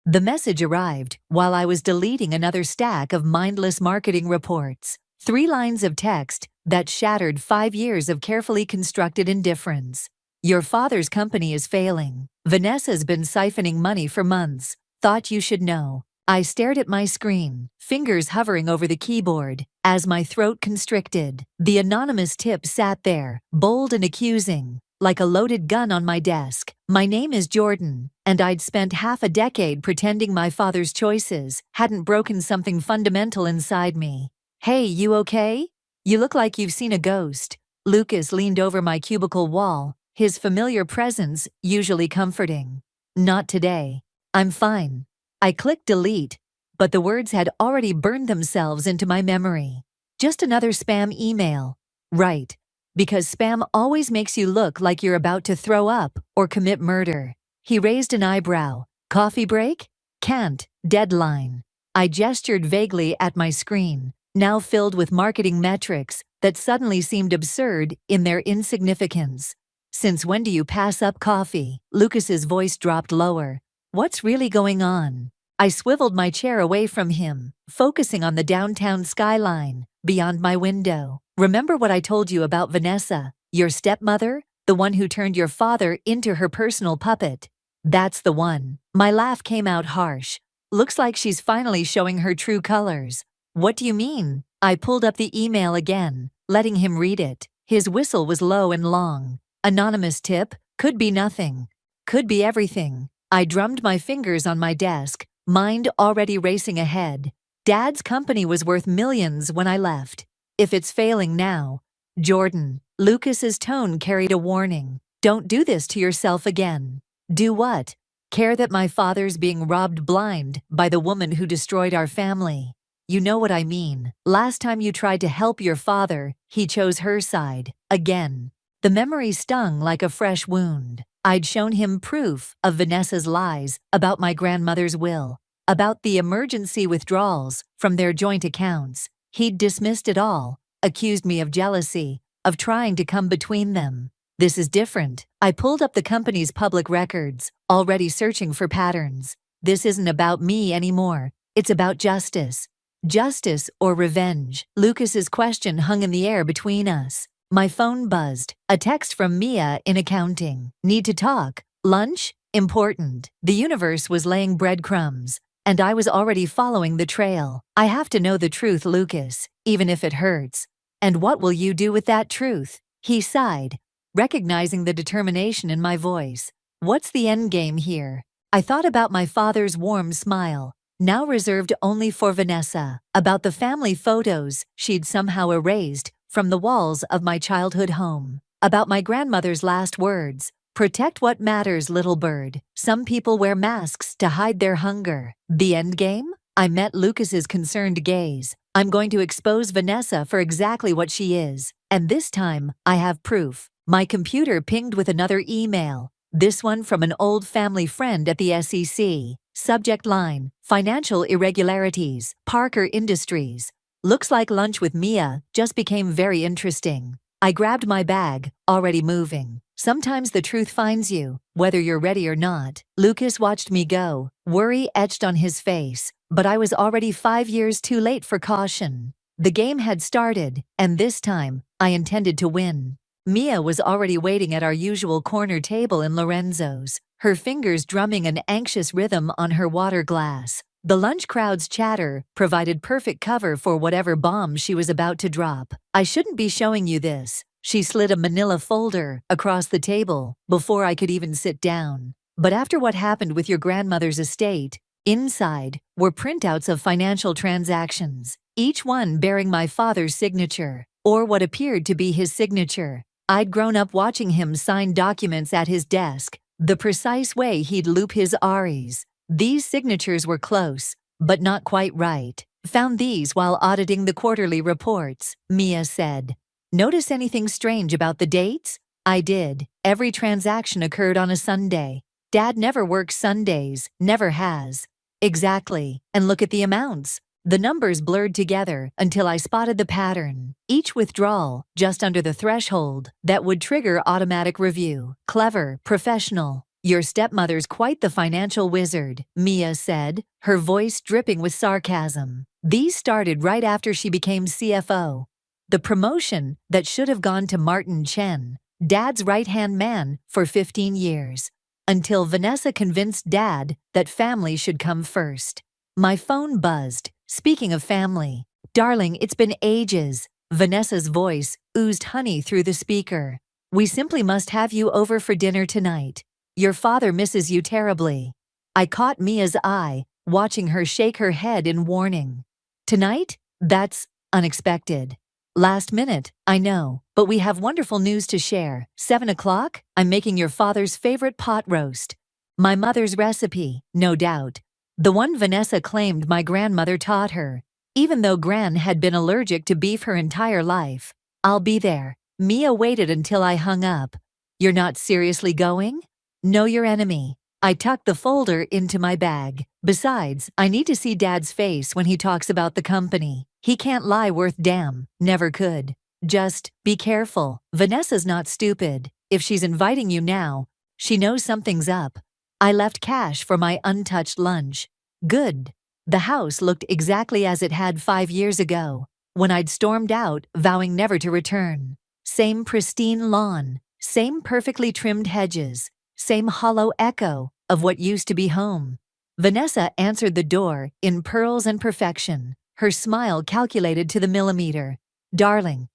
The message arrived while I was deleting another stack of mindless marketing reports. 3 lines of text that shattered 5 years of carefully constructed indifference. Your father's company is failing. Vanessa's been siphoning money for months. Thought you should know. I stared at my screen, fingers hovering over the keyboard, as my throat constricted. The anonymous tip sat there, bold and accusing, like a loaded gun on my desk. My name is Jordan, and I'd spent half a decade pretending my father's choices hadn't broken something fundamental inside me. Hey, you okay? You look like you've seen a ghost. Lucas leaned over my cubicle wall, his familiar presence usually comforting. Not today. I'm fine. I clicked delete, but the words had already burned themselves into my memory. Just another spam email. Right. Because spam always makes you look like you're about to throw up or commit murder. He raised an eyebrow. Coffee break? Can't. Deadline. I gestured vaguely at my screen, now filled with marketing metrics that suddenly seemed absurd in their insignificance. Since when do you pass up coffee? Lucas's voice dropped lower. What's really going on? I swiveled my chair away from him, focusing on the downtown skyline beyond my window. Remember what I told you about Vanessa, your stepmother, the one who turned your father into her personal puppet? That's the one. My laugh came out harsh. Looks like she's finally showing her true colors. What do you mean? I pulled up the email again, letting him read it. His whistle was low and long. Anonymous tip, could be nothing. Could be everything. I drummed my fingers on my desk, mind already racing ahead. Dad's company was worth millions when I left. If it's failing now, Jordan, Lucas's tone carried a warning. Don't do this to yourself again. Do what? Care that my father's being robbed blind by the woman who destroyed our family. You know what I mean. Last time you tried to help your father, he chose her side. Again. The memory stung like a fresh wound. I'd shown him proof of Vanessa's lies about my grandmother's will, about the emergency withdrawals from their joint accounts. He'd dismissed it all, accused me of jealousy, of trying to come between them. This is different. I pulled up the company's public records, already searching for patterns. This isn't about me anymore. It's about justice. Justice or revenge? Lucas's question hung in the air between us. My phone buzzed. A text from Mia in accounting. Need to talk. Lunch? Important. The universe was laying breadcrumbs, and I was already following the trail. I have to know the truth, Lucas, even if it hurts. And what will you do with that truth? He sighed, recognizing the determination in my voice. What's the end game here? I thought about my father's warm smile, now reserved only for Vanessa, about the family photos she'd somehow erased from the walls of my childhood home, about my grandmother's last words, protect what matters, little bird. Some people wear masks to hide their hunger. The endgame? I met Lucas's concerned gaze. I'm going to expose Vanessa for exactly what she is, and this time, I have proof. My computer pinged with another email, this one from an old family friend at the SEC. Subject line, financial irregularities, Parker Industries. Looks like lunch with Mia just became very interesting. I grabbed my bag, already moving. Sometimes the truth finds you, whether you're ready or not. Lucas watched me go, worry etched on his face, but I was already 5 years too late for caution. The game had started, and this time, I intended to win. Mia was already waiting at our usual corner table in Lorenzo's, her fingers drumming an anxious rhythm on her water glass. The lunch crowd's chatter provided perfect cover for whatever bomb she was about to drop. I shouldn't be showing you this. She slid a manila folder across the table before I could even sit down. But after what happened with your grandmother's estate, inside were printouts of financial transactions, each one bearing my father's signature, or what appeared to be his signature. I'd grown up watching him sign documents at his desk, the precise way he'd loop his R's. These signatures were close, but not quite right. Found these while auditing the quarterly reports, Mia said. Notice anything strange about the dates? I did. Every transaction occurred on a Sunday. Dad never works Sundays, never has. Exactly. And look at the amounts. The numbers blurred together until I spotted the pattern. Each withdrawal just under the threshold that would trigger automatic review. Clever, professional. Your stepmother's quite the financial wizard, Mia said, her voice dripping with sarcasm. These started right after she became CFO. The promotion that should have gone to Martin Chen, Dad's right-hand man, for 15 years. Until Vanessa convinced Dad that family should come first. My phone buzzed. Speaking of family, darling, it's been ages. Vanessa's voice oozed honey through the speaker. We simply must have you over for dinner tonight. Your father misses you terribly. I caught Mia's eye, watching her shake her head in warning. Tonight? That's unexpected. Last minute, I know, but we have wonderful news to share. 7 o'clock? I'm making your father's favorite pot roast. My mother's recipe, no doubt. The one Vanessa claimed my grandmother taught her, even though Gran had been allergic to beef her entire life. I'll be there. Mia waited until I hung up. You're not seriously going? Know your enemy. I tucked the folder into my bag. Besides, I need to see Dad's face when he talks about the company. He can't lie worth damn, never could. Just be careful. Vanessa's not stupid. If she's inviting you now, she knows something's up. I left cash for my untouched lunch. Good. The house looked exactly as it had 5 years ago, when I'd stormed out, vowing never to return. Same pristine lawn, same perfectly trimmed hedges, same hollow echo of what used to be home. Vanessa answered the door in pearls and perfection, her smile calculated to the millimeter. Darling,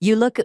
you look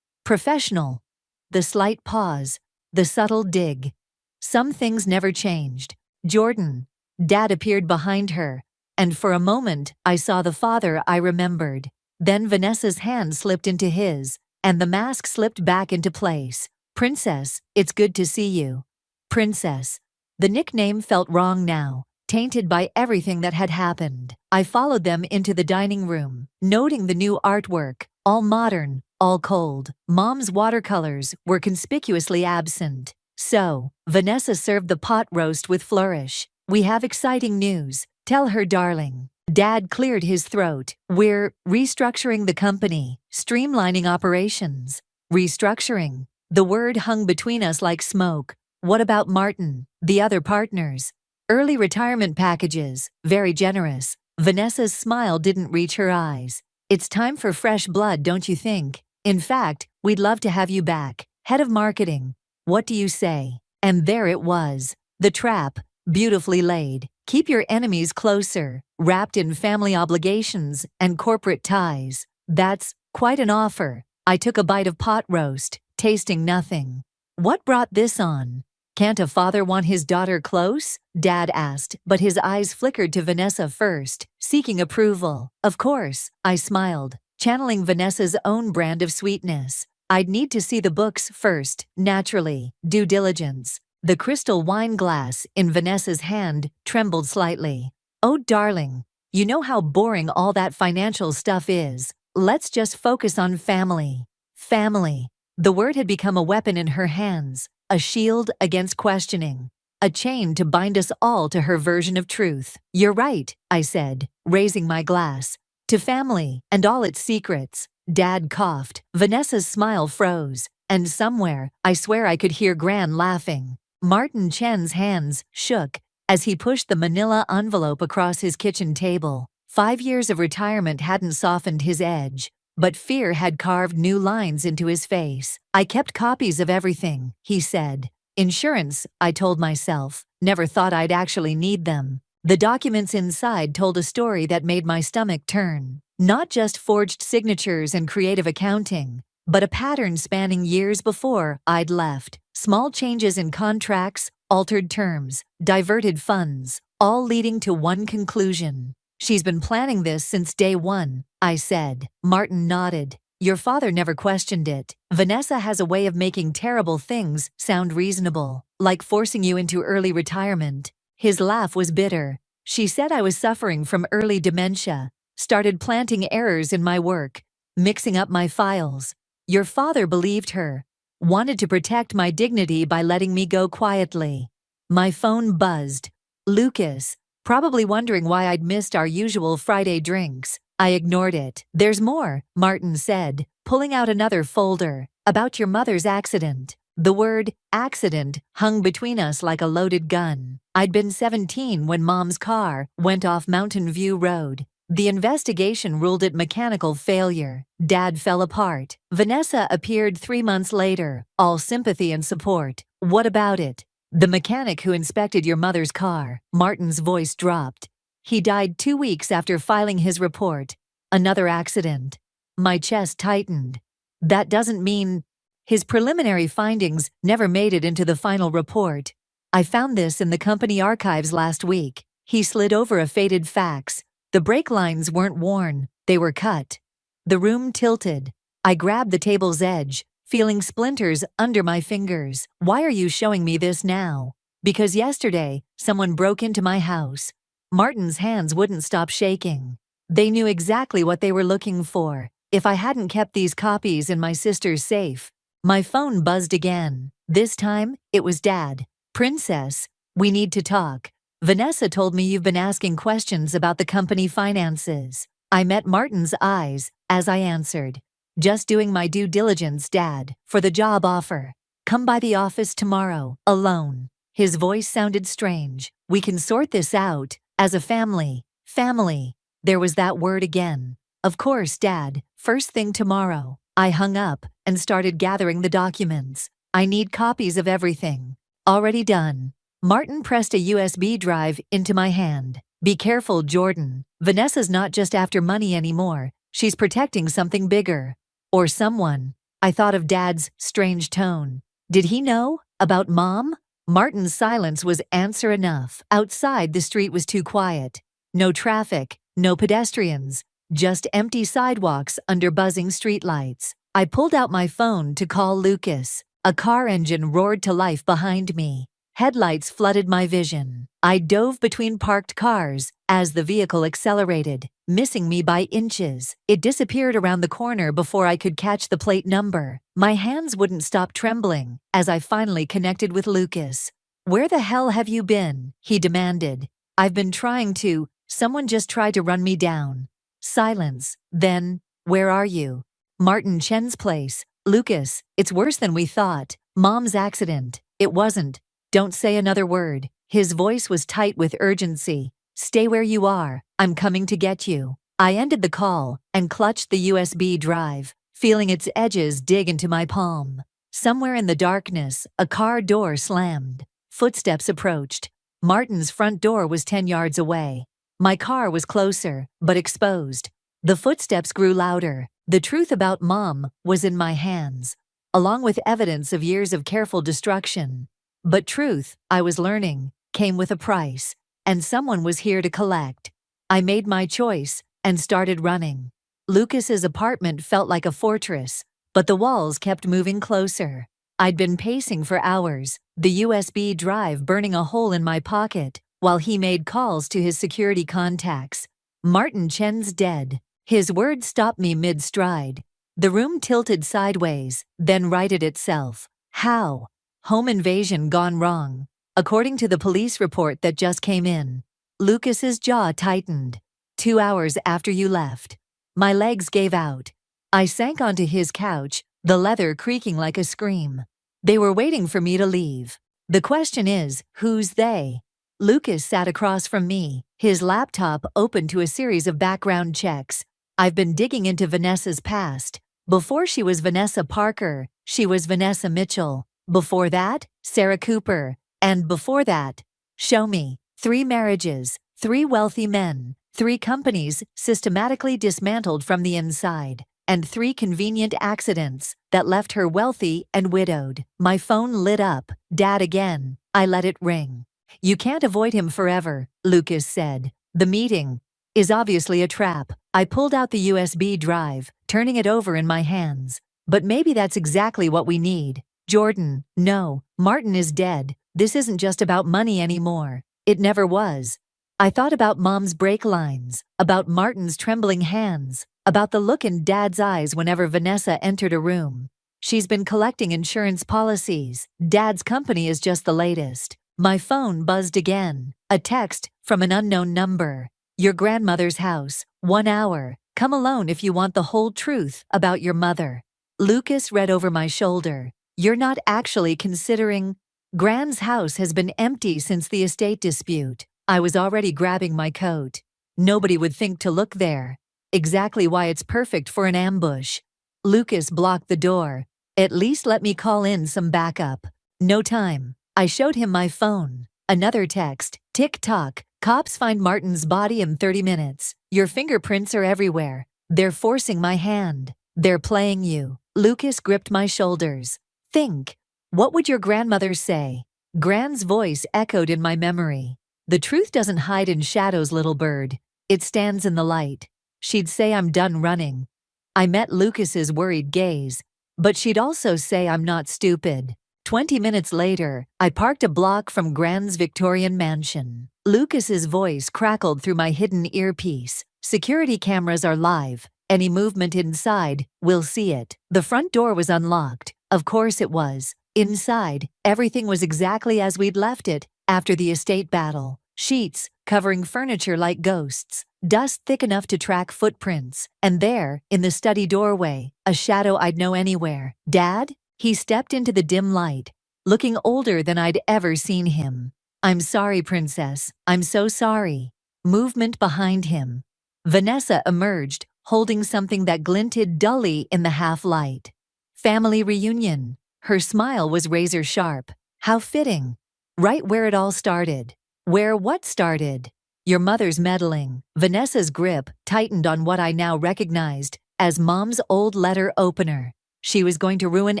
professional. The slight pause, the subtle dig. Some things never changed. Jordan, Dad appeared behind her, and for a moment I saw the father I remembered. Then Vanessa's hand slipped into his, and the mask slipped back into place. Princess, it's good to see you. Princess. The nickname felt wrong now, tainted by everything that had happened. I followed them into the dining room, noting the new artwork, all modern, all cold. Mom's watercolors were conspicuously absent. So, Vanessa served the pot roast with flourish. We have exciting news. Tell her, darling. Dad cleared his throat. We're restructuring the company, streamlining operations. Restructuring. The word hung between us like smoke. What about Martin, the other partners? Early retirement packages, very generous. Vanessa's smile didn't reach her eyes. It's time for fresh blood, don't you think? In fact, we'd love to have you back. Head of marketing. What do you say? And there it was. The trap, beautifully laid. Keep your enemies closer, wrapped in family obligations and corporate ties. That's quite an offer. I took a bite of pot roast, tasting nothing. What brought this on? Can't a father want his daughter close? Dad asked, but his eyes flickered to Vanessa first, seeking approval. Of course, I smiled, channeling Vanessa's own brand of sweetness. I'd need to see the books first, naturally, due diligence. The crystal wine glass in Vanessa's hand trembled slightly. Oh, darling, you know how boring all that financial stuff is. Let's just focus on family. Family. The word had become a weapon in her hands, a shield against questioning, a chain to bind us all to her version of truth. You're right, I said, raising my glass. To family and all its secrets. Dad coughed. Vanessa's smile froze, and somewhere, I swear I could hear Gran laughing. Martin Chen's hands shook as he pushed the manila envelope across his kitchen table. 5 years of retirement hadn't softened his edge, but fear had carved new lines into his face. I kept copies of everything, he said. Insurance, I told myself. Never thought I'd actually need them. The documents inside told a story that made my stomach turn. Not just forged signatures and creative accounting, but a pattern spanning years before I'd left. Small changes in contracts, altered terms, diverted funds, all leading to one conclusion. She's been planning this since day one, I said. Martin nodded. Your father never questioned it. Vanessa has a way of making terrible things sound reasonable, like forcing you into early retirement. His laugh was bitter. She said I was suffering from early dementia, started planting errors in my work, mixing up my files. Your father believed her, wanted to protect my dignity by letting me go quietly. My phone buzzed. Lucas, probably wondering why I'd missed our usual Friday drinks. I ignored it. There's more, Martin said, pulling out another folder. About your mother's accident. The word accident hung between us like a loaded gun. I'd been 17 when Mom's car went off Mountain View Road. The investigation ruled it mechanical failure. Dad fell apart. Vanessa appeared 3 months later, all sympathy and support. What about it? The mechanic who inspected your mother's car. Martin's voice dropped. He died 2 weeks after filing his report. Another accident. My chest tightened. That doesn't mean... His preliminary findings never made it into the final report. I found this in the company archives last week. He slid over a faded fax. The brake lines weren't worn, they were cut. The room tilted. I grabbed the table's edge, feeling splinters under my fingers. Why are you showing me this now? Because yesterday, someone broke into my house. Martin's hands wouldn't stop shaking. They knew exactly what they were looking for. If I hadn't kept these copies in my sister's safe. My phone buzzed again. This time, it was Dad. Princess, we need to talk. Vanessa told me you've been asking questions about the company finances. I met Martin's eyes as I answered. Just doing my due diligence, Dad, for the job offer. Come by the office tomorrow, alone. His voice sounded strange. We can sort this out, as a family. Family. There was that word again. Of course, Dad, first thing tomorrow. I hung up and started gathering the documents. I need copies of everything. Already done. Martin pressed a USB drive into my hand. Be careful, Jordan. Vanessa's not just after money anymore. She's protecting something bigger. Or someone. I thought of Dad's strange tone. Did he know? About Mom? Martin's silence was answer enough. Outside, the street was too quiet. No traffic, no pedestrians. Just empty sidewalks under buzzing streetlights. I pulled out my phone to call Lucas. A car engine roared to life behind me. Headlights flooded my vision. I dove between parked cars as the vehicle accelerated, missing me by inches. It disappeared around the corner before I could catch the plate number. My hands wouldn't stop trembling as I finally connected with Lucas. Where the hell have you been? He demanded. I've been trying to. Someone just tried to run me down. Silence. Then, where are you? Martin Chen's place. Lucas, it's worse than we thought. Mom's accident. It wasn't. Don't say another word. His voice was tight with urgency. Stay where you are. I'm coming to get you. I ended the call and clutched the USB drive, feeling its edges dig into my palm. Somewhere in the darkness, a car door slammed. Footsteps approached. Martin's front door was 10 yards away. My car was closer, but exposed. The footsteps grew louder. The truth about Mom was in my hands, along with evidence of years of careful destruction. But truth, I was learning, came with a price, and someone was here to collect. I made my choice and started running. Lucas's apartment felt like a fortress, but the walls kept moving closer. I'd been pacing for hours, the USB drive burning a hole in my pocket, while he made calls to his security contacts. Martin Chen's dead. His words stopped me mid-stride. The room tilted sideways, then righted itself. How? Home invasion gone wrong. According to the police report that just came in. Lucas's jaw tightened. 2 hours after you left. My legs gave out. I sank onto his couch, the leather creaking like a scream. They were waiting for me to leave. The question is, who's they? Lucas sat across from me, his laptop open to a series of background checks. I've been digging into Vanessa's past. Before she was Vanessa Parker, she was Vanessa Mitchell. Before that, Sarah Cooper. And before that, show me. 3 marriages, 3 wealthy men, 3 companies systematically dismantled from the inside, and 3 convenient accidents that left her wealthy and widowed. My phone lit up. Dad again. I let it ring. You can't avoid him forever, Lucas said. The meeting is obviously a trap. I pulled out the USB drive, turning it over in my hands. But maybe that's exactly what we need. Jordan, no, Martin is dead. This isn't just about money anymore. It never was. I thought about Mom's brake lines, about Martin's trembling hands, about the look in Dad's eyes whenever Vanessa entered a room. She's been collecting insurance policies. Dad's company is just the latest. My phone buzzed again. A text from an unknown number. Your grandmother's house, 1 hour. Come alone if you want the whole truth about your mother. Lucas read over my shoulder. You're not actually considering. Gran's house has been empty since the estate dispute. I was already grabbing my coat. Nobody would think to look there. Exactly why it's perfect for an ambush. Lucas blocked the door. At least let me call in some backup. No time. I showed him my phone. Another text. Tick-tock. Cops find Martin's body in 30 minutes. Your fingerprints are everywhere. They're forcing my hand. They're playing you. Lucas gripped my shoulders. Think. What would your grandmother say? Gran's voice echoed in my memory. The truth doesn't hide in shadows, little bird. It stands in the light. She'd say I'm done running. I met Lucas's worried gaze. But she'd also say I'm not stupid. 20 minutes later, I parked a block from Gran's Victorian mansion. Lucas's voice crackled through my hidden earpiece. Security cameras are live. Any movement inside, we'll see it. The front door was unlocked. Of course it was. Inside, everything was exactly as we'd left it after the estate battle. Sheets covering furniture like ghosts, dust thick enough to track footprints, and there, in the study doorway, a shadow I'd know anywhere. Dad? He stepped into the dim light, looking older than I'd ever seen him. I'm sorry, Princess. I'm so sorry. Movement behind him. Vanessa emerged, holding something that glinted dully in the half-light. Family reunion. Her smile was razor sharp. How fitting. Right where it all started. Where what started? Your mother's meddling. Vanessa's grip tightened on what I now recognized as Mom's old letter opener. She was going to ruin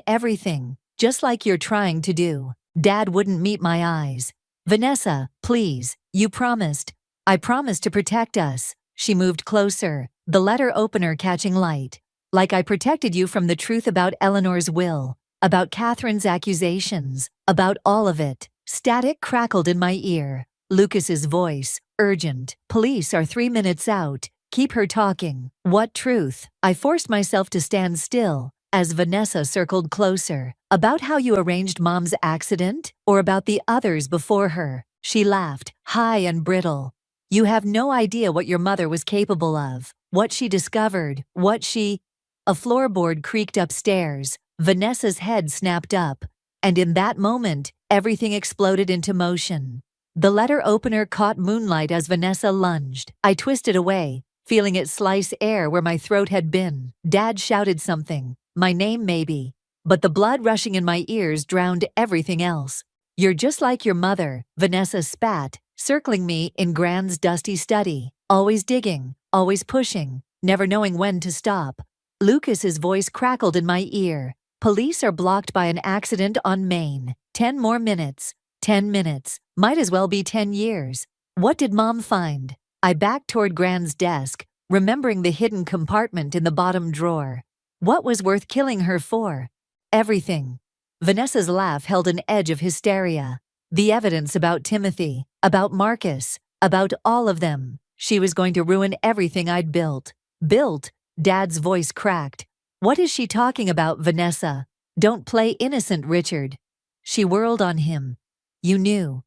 everything, just like you're trying to do. Dad wouldn't meet my eyes. Vanessa, please, you promised. I promised to protect us. She moved closer, the letter opener catching light. Like I protected you from the truth about Eleanor's will, about Catherine's accusations, about all of it. Static crackled in my ear. Lucas's voice, urgent. Police are 3 minutes out. Keep her talking. What truth? I forced myself to stand still as Vanessa circled closer. About how you arranged Mom's accident? Or about the others before her? She laughed, high and brittle. You have no idea what your mother was capable of. What she discovered. What she... A floorboard creaked upstairs. Vanessa's head snapped up. And in that moment, everything exploded into motion. The letter opener caught moonlight as Vanessa lunged. I twisted away, feeling it slice air where my throat had been. Dad shouted something. My name maybe. But the blood rushing in my ears drowned everything else. You're just like your mother, Vanessa spat, circling me in Gran's dusty study. Always digging, always pushing, never knowing when to stop. Lucas's voice crackled in my ear. Police are blocked by an accident on Main. 10 more minutes. 10 minutes. Might as well be 10 years. What did Mom find? I backed toward Gran's desk, remembering the hidden compartment in the bottom drawer. What was worth killing her for? Everything. Vanessa's laugh held an edge of hysteria. The evidence about Timothy, about Marcus, about all of them. She was going to ruin everything I'd built. Built? Dad's voice cracked. What is she talking about, Vanessa? Don't play innocent, Richard. She whirled on him. You knew.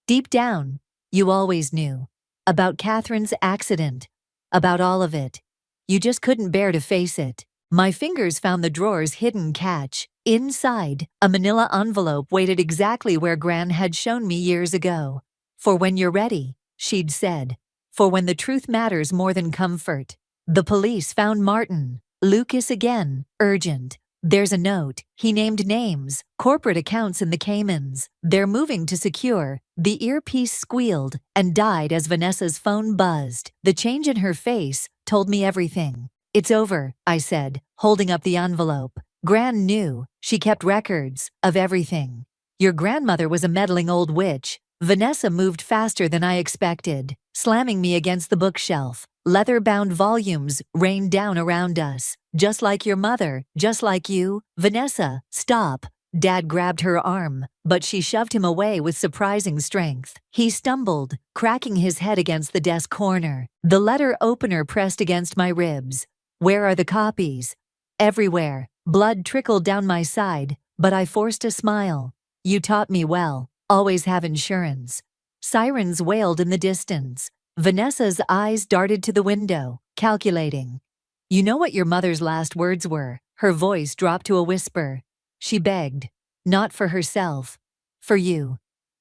Deep down, you always knew. About Catherine's accident. About all of it. You just couldn't bear to face it. My fingers found the drawer's hidden catch. Inside, a manila envelope waited exactly where Gran had shown me years ago. For when you're ready, she'd said. For when the truth matters more than comfort. The police found Martin. Lucas again, urgent. There's a note. He named names, corporate accounts in the Caymans. They're moving to secure. The earpiece squealed and died as Vanessa's phone buzzed. The change in her face told me everything. It's over, I said, holding up the envelope. Gran knew. She kept records of everything. Your grandmother was a meddling old witch. Vanessa moved faster than I expected, slamming me against the bookshelf. Leather-bound volumes rained down around us. Just like your mother, just like you. Vanessa, stop. Dad grabbed her arm, but she shoved him away with surprising strength. He stumbled, cracking his head against the desk corner. The letter opener pressed against my ribs. Where are the copies? Everywhere. Blood trickled down my side, but I forced a smile. You taught me well. Always have insurance. Sirens wailed in the distance. Vanessa's eyes darted to the window, calculating. You know what your mother's last words were? Her voice dropped to a whisper. She begged, Not for herself. For you.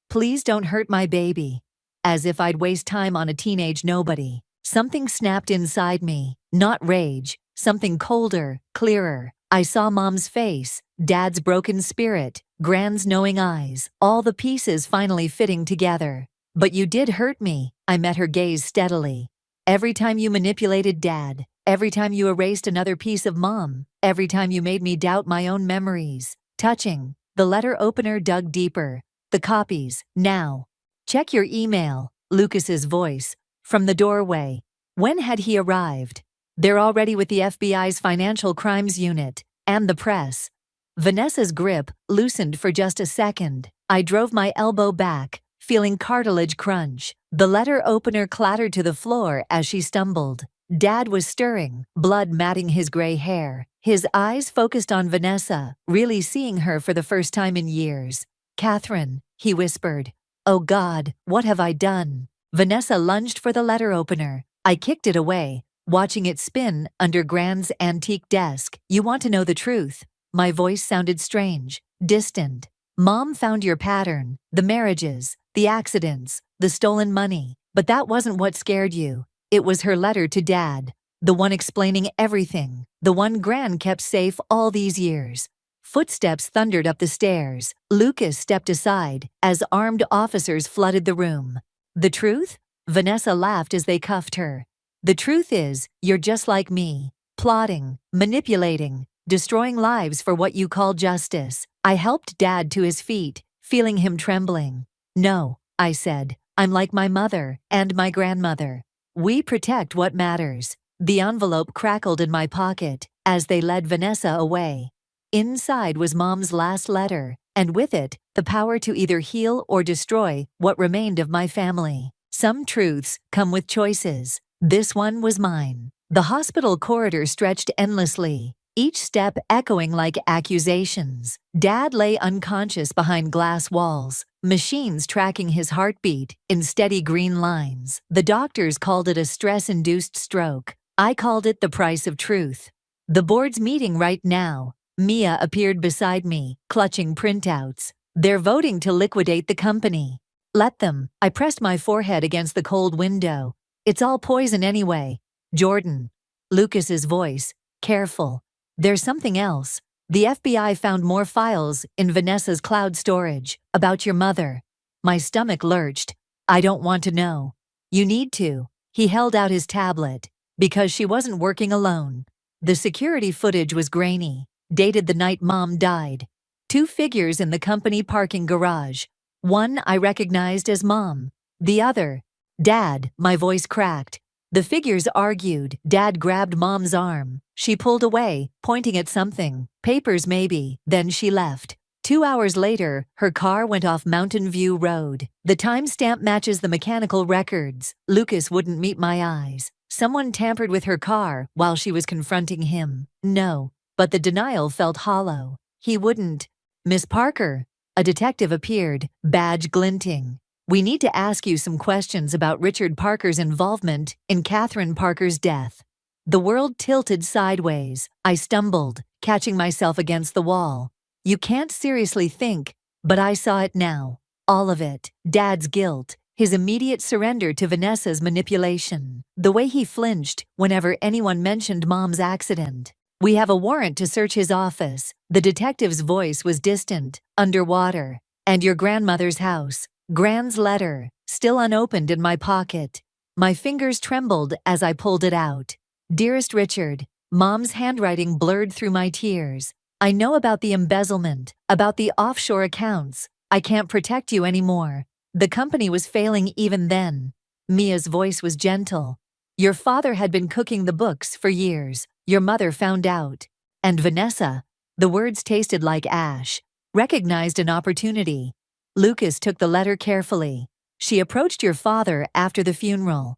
Please don't hurt my baby. As if I'd waste time on a teenage nobody. Something snapped inside me. Not rage. Something colder, clearer. I saw Mom's face, Dad's broken spirit, Gran's knowing eyes, all the pieces finally fitting together. But you did hurt me, I met her gaze steadily. Every time you manipulated Dad, every time you erased another piece of Mom, every time you made me doubt my own memories. Touching. The letter opener dug deeper. The copies, now. Check your email, Lucas's voice, from the doorway. When had he arrived? They're already with the FBI's Financial Crimes Unit, and the press. Vanessa's grip loosened for just a second. I drove my elbow back, feeling cartilage crunch. The letter opener clattered to the floor as she stumbled. Dad was stirring, blood matting his gray hair. His eyes focused on Vanessa, really seeing her for the first time in years. "Catherine," he whispered. "Oh God, what have I done?" Vanessa lunged for the letter opener. I kicked it away, watching it spin under Gran's antique desk. "You want to know the truth?" My voice sounded strange, distant. "Mom found your pattern, the marriages, the accidents, the stolen money. But that wasn't what scared you. It was her letter to Dad, the one explaining everything, the one Gran kept safe all these years." Footsteps thundered up the stairs. Lucas stepped aside as armed officers flooded the room. "The truth?" Vanessa laughed as they cuffed her. "The truth is, you're just like me, plotting, manipulating, destroying lives for what you call justice." I helped Dad to his feet, feeling him trembling. "No," I said, "I'm like my mother and my grandmother. We protect what matters." The envelope crackled in my pocket as they led Vanessa away. Inside was Mom's last letter, and with it, the power to either heal or destroy what remained of my family. Some truths come with choices. This one was mine. The hospital corridor stretched endlessly, each step echoing like accusations. Dad lay unconscious behind glass walls, machines tracking his heartbeat in steady green lines. The doctors called it a stress-induced stroke. I called it the price of truth. "The board's meeting right now." Mia appeared beside me, clutching printouts. "They're voting to liquidate the company." "Let them." I pressed my forehead against the cold window. "It's all poison anyway." "Jordan." Lucas's voice, careful. "There's something else. The FBI found more files in Vanessa's cloud storage about your mother." My stomach lurched. "I don't want to know." "You need to." He held out his tablet. "Because she wasn't working alone." The security footage was grainy, dated the night Mom died. 2 figures in the company parking garage. One I recognized as Mom. The other, Dad. My voice cracked. The figures argued. Dad grabbed Mom's arm. She pulled away, pointing at something. Papers maybe. Then she left. 2 hours later, her car went off Mountain View Road. The timestamp matches the mechanical records. Lucas wouldn't meet my eyes. Someone tampered with her car while she was confronting him. No. But the denial felt hollow. He wouldn't. "Miss Parker." A detective appeared, badge glinting. "We need to ask you some questions about Richard Parker's involvement in Catherine Parker's death." The world tilted sideways. I stumbled, catching myself against the wall. You can't seriously think, but I saw it now. All of it. Dad's guilt, his immediate surrender to Vanessa's manipulation, the way he flinched whenever anyone mentioned Mom's accident. "We have a warrant to search his office." The detective's voice was distant, underwater. "And your grandmother's house." Gran's letter, still unopened in my pocket. My fingers trembled as I pulled it out. "Dearest Richard." Mom's handwriting blurred through my tears. "I know about the embezzlement, about the offshore accounts. I can't protect you anymore. The company was failing even then." Mia's voice was gentle. "Your father had been cooking the books for years. Your mother found out. And Vanessa," the words tasted like ash, "recognized an opportunity." Lucas took the letter carefully. "She approached your father after the funeral.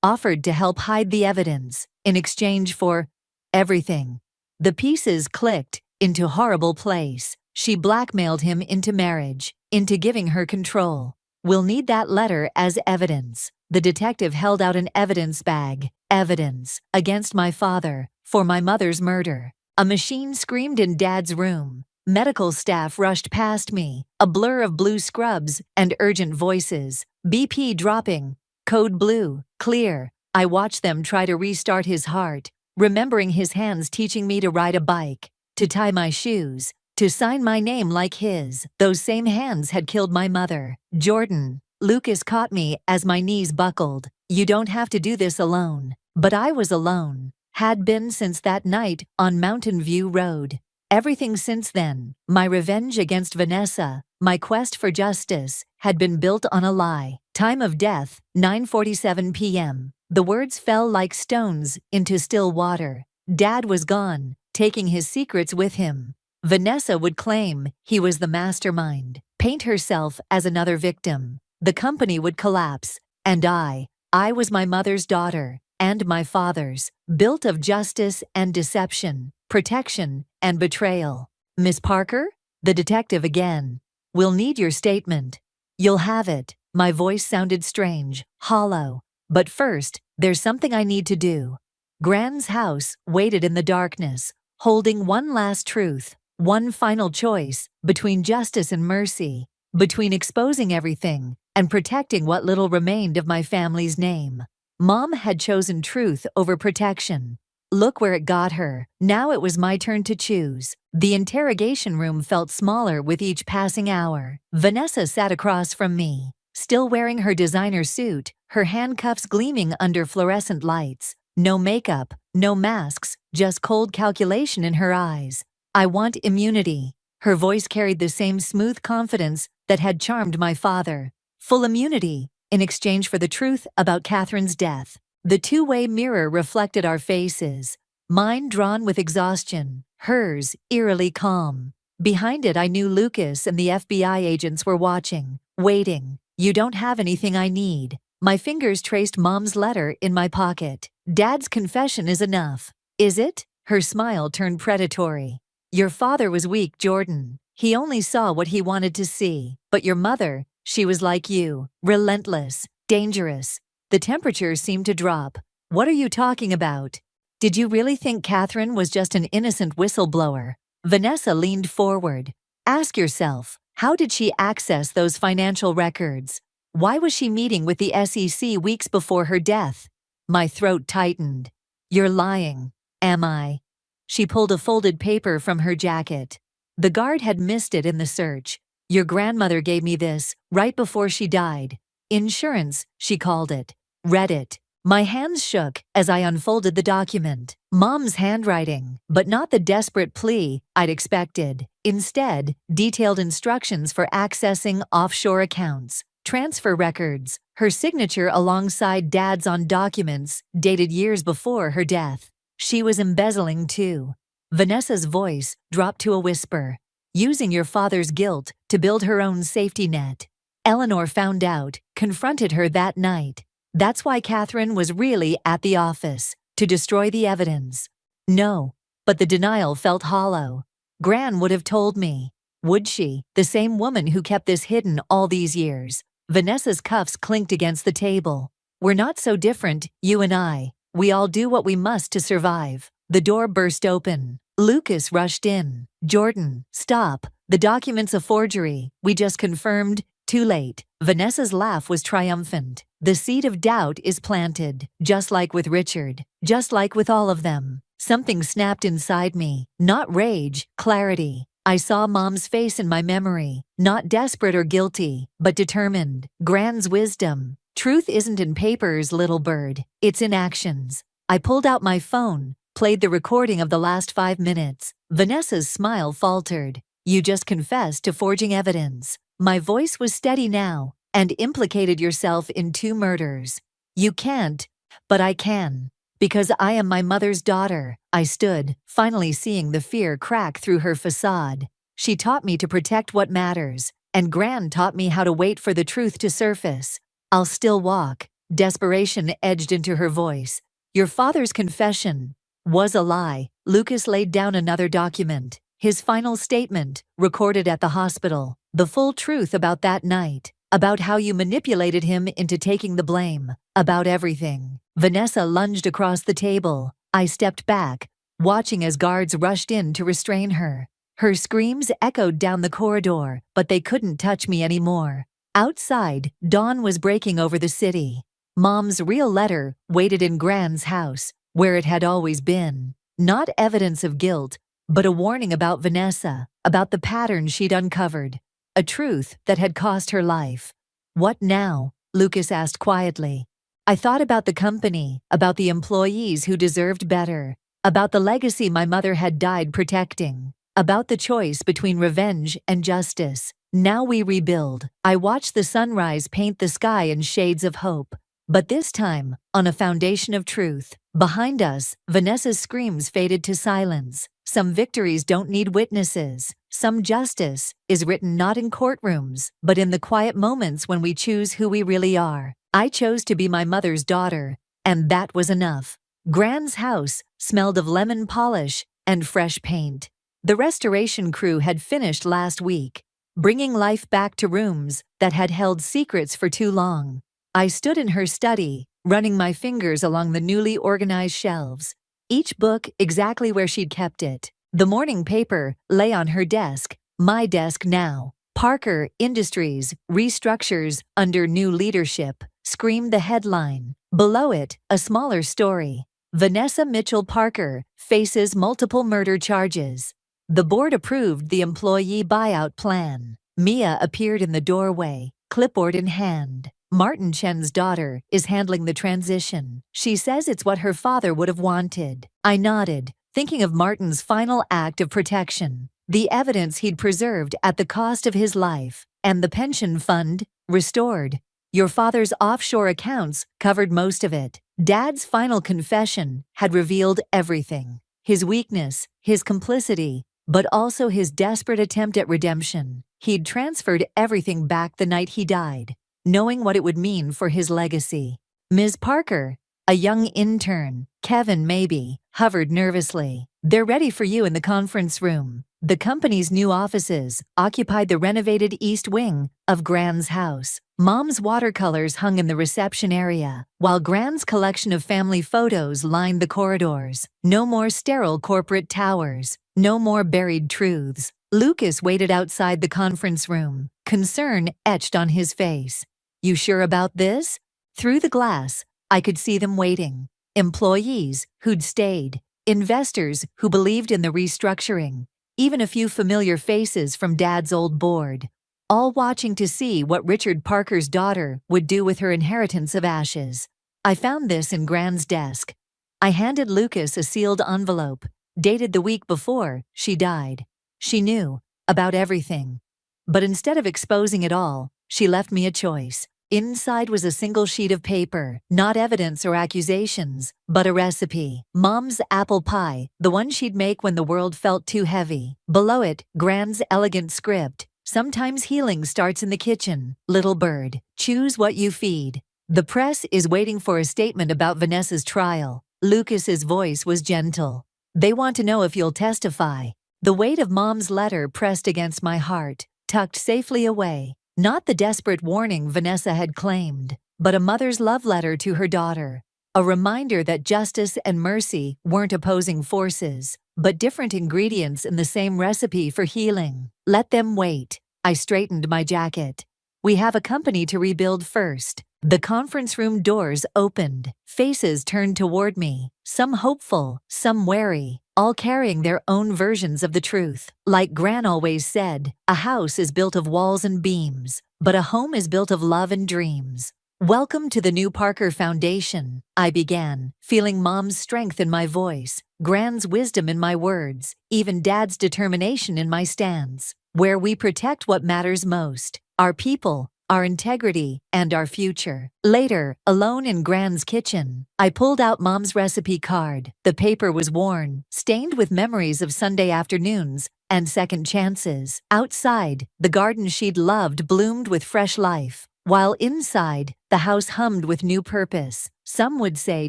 Offered to help hide the evidence, in exchange for everything." The pieces clicked into horrible place. She blackmailed him into marriage, into giving her control. "We'll need that letter as evidence." The detective held out an evidence bag. "Evidence against my father, for my mother's murder." A machine screamed in Dad's room. Medical staff rushed past me, a blur of blue scrubs and urgent voices. BP dropping. Code blue. Clear. I watched them try to restart his heart, remembering his hands teaching me to ride a bike, to tie my shoes, to sign my name like his. Those same hands had killed my mother. Jordan. Lucas caught me as my knees buckled. You don't have to do this alone. But I was alone. Had been since that night on Mountain View Road. Everything since then, my revenge against Vanessa, my quest for justice, had been built on a lie. Time of death, 9:47 p.m. The words fell like stones into still water. Dad was gone, taking his secrets with him. Vanessa would claim he was the mastermind, paint herself as another victim. The company would collapse, and I was my mother's daughter, and my father's, built of justice and deception, protection and betrayal. Miss Parker? The detective again. We'll need your statement. You'll have it. My voice sounded strange, hollow. But first, there's something I need to do. Gran's house waited in the darkness, holding one last truth, one final choice, between justice and mercy, between exposing everything and protecting what little remained of my family's name. Mom had chosen truth over protection. Look where it got her. Now it was my turn to choose. The interrogation room felt smaller with each passing hour. Vanessa sat across from me, still wearing her designer suit, her handcuffs gleaming under fluorescent lights. No makeup, no masks, just cold calculation in her eyes. I want immunity. Her voice carried the same smooth confidence that had charmed my father. Full immunity, in exchange for the truth about Catherine's death. The two-way mirror reflected our faces, mine drawn with exhaustion, hers eerily calm. Behind it I knew Lucas and the FBI agents were watching, waiting. You don't have anything I need. My fingers traced Mom's letter in my pocket. Dad's confession is enough. Is it? Her smile turned predatory. Your father was weak, Jordan. He only saw what he wanted to see. But your mother, she was like you, relentless, dangerous. The temperature seemed to drop. What are you talking about? Did you really think Catherine was just an innocent whistleblower? Vanessa leaned forward. Ask yourself, how did she access those financial records? Why was she meeting with the SEC weeks before her death? My throat tightened. You're lying. Am I? She pulled a folded paper from her jacket. The guard had missed it in the search. Your grandmother gave me this right before she died. Insurance, she called it. Read it. My hands shook as I unfolded the document. Mom's handwriting, but not the desperate plea I'd expected. Instead, detailed instructions for accessing offshore accounts, transfer records, her signature alongside Dad's on documents dated years before her death. She was embezzling too. Vanessa's voice dropped to a whisper, using your father's guilt to build her own safety net. Eleanor found out, confronted her that night. That's why Catherine was really at the office, to destroy the evidence. No, but the denial felt hollow. Gran would have told me. Would she? The same woman who kept this hidden all these years. Vanessa's cuffs clinked against the table. We're not so different, you and I. We all do what we must to survive. The door burst open. Lucas rushed in. Jordan, stop. The document's a forgery. We just confirmed. Too late. Vanessa's laugh was triumphant. The seed of doubt is planted, just like with Richard, just like with all of them. Something snapped inside me. Not rage, clarity. I saw Mom's face in my memory, not desperate or guilty, but determined. Gran's wisdom. Truth isn't in papers, little bird. It's in actions. I pulled out my phone, played the recording of the last 5 minutes. Vanessa's smile faltered. You just confessed to forging evidence. My voice was steady now, and implicated yourself in 2 murders. You can't, but I can. Because I am my mother's daughter. I stood, finally seeing the fear crack through her facade. She taught me to protect what matters, and Gran taught me how to wait for the truth to surface. I'll still walk. Desperation edged into her voice. Your father's confession was a lie. Lucas laid down another document. His final statement, recorded at the hospital. The full truth about that night. About how you manipulated him into taking the blame. About everything. Vanessa lunged across the table. I stepped back, watching as guards rushed in to restrain her. Her screams echoed down the corridor, but they couldn't touch me anymore. Outside, dawn was breaking over the city. Mom's real letter waited in Gran's house, where it had always been. Not evidence of guilt, but a warning about Vanessa, about the pattern she'd uncovered. A truth that had cost her life. "What now?" Lucas asked quietly. I thought about the company, about the employees who deserved better, about the legacy my mother had died protecting, about the choice between revenge and justice. Now we rebuild. I watched the sunrise paint the sky in shades of hope. But this time, on a foundation of truth. Behind us, Vanessa's screams faded to silence. Some victories don't need witnesses. Some justice is written not in courtrooms, but in the quiet moments when we choose who we really are. I chose to be my mother's daughter, and that was enough. Gran's house smelled of lemon polish and fresh paint. The restoration crew had finished last week, bringing life back to rooms that had held secrets for too long. I stood in her study, running my fingers along the newly organized shelves, each book exactly where she'd kept it. The morning paper lay on her desk, my desk now. Parker Industries restructures under new leadership, screamed the headline. Below it, a smaller story. Vanessa Mitchell Parker faces multiple murder charges. The board approved the employee buyout plan. Mia appeared in the doorway, clipboard in hand. Martin Chen's daughter is handling the transition. She says it's what her father would have wanted. I nodded, thinking of Martin's final act of protection. The evidence he'd preserved at the cost of his life. And the pension fund, restored. Your father's offshore accounts covered most of it. Dad's final confession had revealed everything. His weakness, his complicity, but also his desperate attempt at redemption. He'd transferred everything back the night he died, knowing what it would mean for his legacy. Ms. Parker, a young intern, Kevin maybe, hovered nervously. They're ready for you in the conference room. The company's new offices occupied the renovated east wing of Gran's house. Mom's watercolors hung in the reception area, while Gran's collection of family photos lined the corridors. No more sterile corporate towers. No more buried truths. Lucas waited outside the conference room, concern etched on his face. You sure about this? Through the glass, I could see them waiting. Employees who'd stayed, investors who believed in the restructuring, even a few familiar faces from Dad's old board, all watching to see what Richard Parker's daughter would do with her inheritance of ashes. I found this in Gran's desk. I handed Lucas a sealed envelope, dated the week before she died. She knew about everything. But instead of exposing it all, she left me a choice. Inside was a single sheet of paper, not evidence or accusations, but a recipe. Mom's apple pie, the one she'd make when the world felt too heavy. Below it, Gran's elegant script. Sometimes healing starts in the kitchen. Little bird, choose what you feed. The press is waiting for a statement about Vanessa's trial. Lucas's voice was gentle. They want to know if you'll testify. The weight of Mom's letter pressed against my heart, tucked safely away. Not the desperate warning Vanessa had claimed, but a mother's love letter to her daughter. A reminder that justice and mercy weren't opposing forces, but different ingredients in the same recipe for healing. Let them wait. I straightened my jacket. We have a company to rebuild first. The conference room doors opened. Faces turned toward me, some hopeful, some wary, all carrying their own versions of the truth. Like Gran always said, a house is built of walls and beams, but a home is built of love and dreams. Welcome to the new Parker Foundation, I began, feeling Mom's strength in my voice, Gran's wisdom in my words, even Dad's determination in my stance. Where we protect what matters most, our people, our integrity, and our future. Later, alone in Gran's kitchen, I pulled out Mom's recipe card. The paper was worn, stained with memories of Sunday afternoons and second chances. Outside, the garden she'd loved bloomed with fresh life, while inside, the house hummed with new purpose. Some would say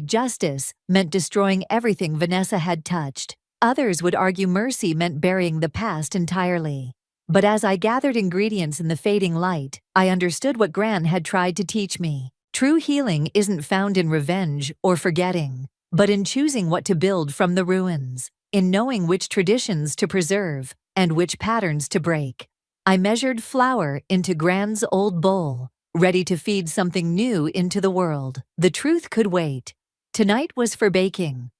justice meant destroying everything Vanessa had touched. Others would argue mercy meant burying the past entirely. But as I gathered ingredients in the fading light, I understood what Gran had tried to teach me. True healing isn't found in revenge or forgetting, but in choosing what to build from the ruins, in knowing which traditions to preserve, and which patterns to break. I measured flour into Grand's old bowl, ready to feed something new into the world. The truth could wait. Tonight was for baking.